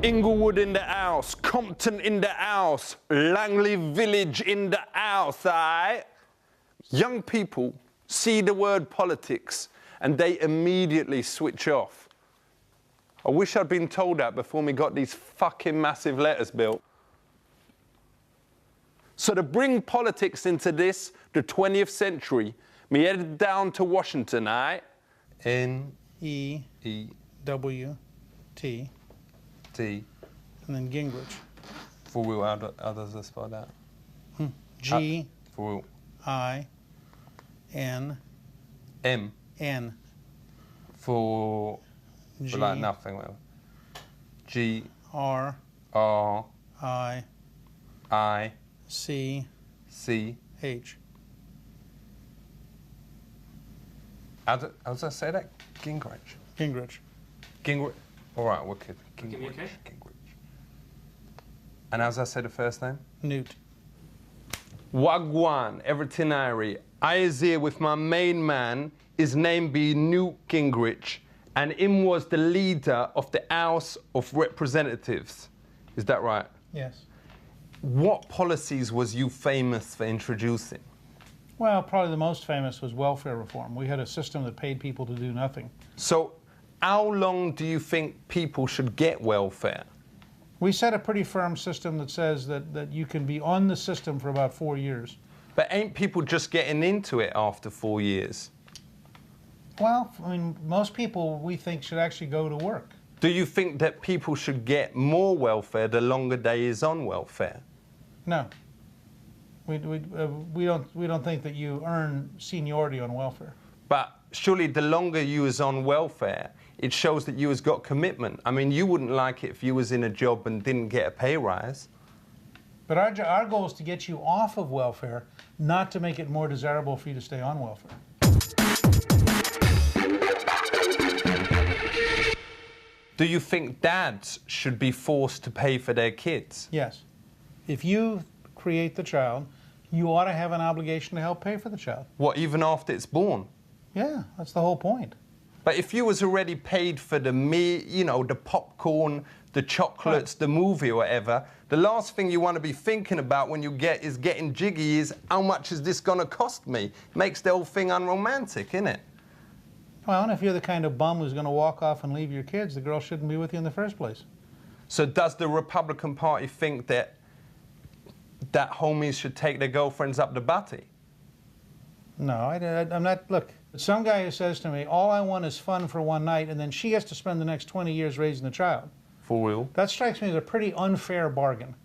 Inglewood in the house, Compton in the house, Langley Village in the house, aight? Young people see the word politics and they immediately switch off. I wish I'd been told that before we got these fucking massive letters built. So to bring politics into the 20th century, me headed down to Washington, aight? N-E-W-T. T. And then Gingrich. For real, how does it spell that? G. For real. I. N. M. N. For G. like nothing, whatever. G. R. R. I. I. C. C. H. How does I say that? Gingrich. Gingrich. Gingrich. All right, wicked. Gingrich. okay? Gingrich. And how's I say the first name? Newt. Wagwan, everything Irie. I is here with my main man. His name be Newt Gingrich, and him was the leader of the House of Representatives. Is that right? Yes. What policies was you famous for introducing? Well, probably the most famous was welfare reform. We had a system that paid people to do nothing. So, how long do you think people should get welfare? We set a pretty firm system that says that you can be on the system for about 4 years. But ain't people just getting into it after 4 years? Well, I mean, most people, we think, should actually go to work. Do you think that people should get more welfare the longer they is on welfare? No. We don't think that you earn seniority on welfare. But surely the longer you is on welfare, it shows that you has got commitment. I mean, you wouldn't like it if you was in a job and didn't get a pay rise. But our goal is to get you off of welfare, not to make it more desirable for you to stay on welfare. Do you think dads should be forced to pay for their kids? Yes. If you create the child, you ought to have an obligation to help pay for the child. What, even after it's born? Yeah, that's the whole point. But if you was already paid for the meat, you know, the popcorn, the chocolates, the movie or whatever, the last thing you want to be thinking about when you is getting jiggy is how much is this going to cost me? Makes the whole thing unromantic, innit? Well, and if you're the kind of bum who's going to walk off and leave your kids, the girl shouldn't be with you in the first place. So does the Republican Party think that homies should take their girlfriends up the butty? No, I'm not. Look, some guy who says to me, all I want is fun for one night, and then she has to spend the next 20 years raising the child. For real? That strikes me as a pretty unfair bargain.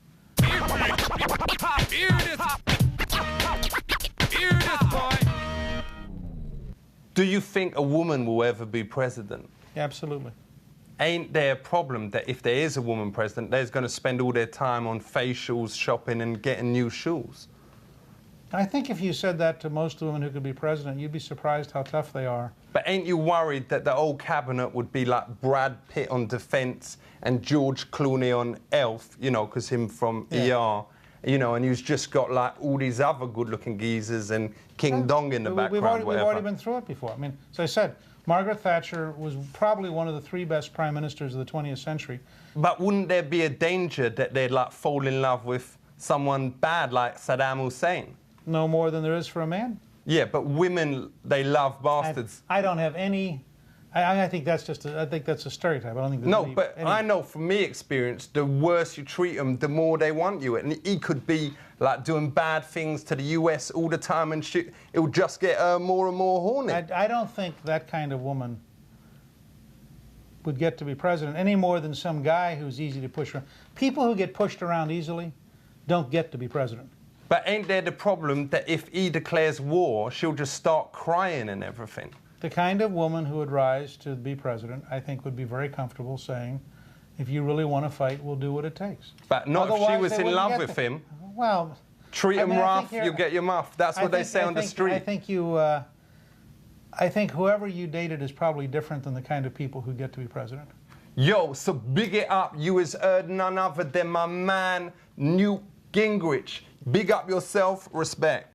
Do you think a woman will ever be president? Absolutely. Ain't there a problem that if there is a woman president, they're going to spend all their time on facials, shopping, and getting new shoes? I think if you said that to most women who could be president, you'd be surprised how tough they are. But ain't you worried that the old cabinet would be like Brad Pitt on Defence and George Clooney on Elf, you know, because him from ER, you know, and you've just got like all these other good-looking geezers and King Dong in the background, we've already been through it before. I mean, as I said, Margaret Thatcher was probably one of the 3 best prime ministers of the 20th century. But wouldn't there be a danger that they'd like fall in love with someone bad like Saddam Hussein? No more than there is for a man. Yeah, but women, they love bastards. I don't have any. I think that's just. I think that's a stereotype. I don't think. No, but I know from me experience, the worse you treat them, the more they want you. And he could be like doing bad things to the US all the time and shit. It would just get more and more horny. I don't think that kind of woman would get to be president any more than some guy who's easy to push around. People who get pushed around easily don't get to be president. But ain't there the problem that if he declares war, she'll just start crying and everything? The kind of woman who would rise to be president, I think, would be very comfortable saying, if you really want to fight, we'll do what it takes. But not if she was in love with him. Well, treat him rough, you get your muff. That's what they say on the street. I think whoever you dated is probably different than the kind of people who get to be president. Yo, so big it up. You has heard none other than my man, Newt Gingrich. Big up yourself, respect.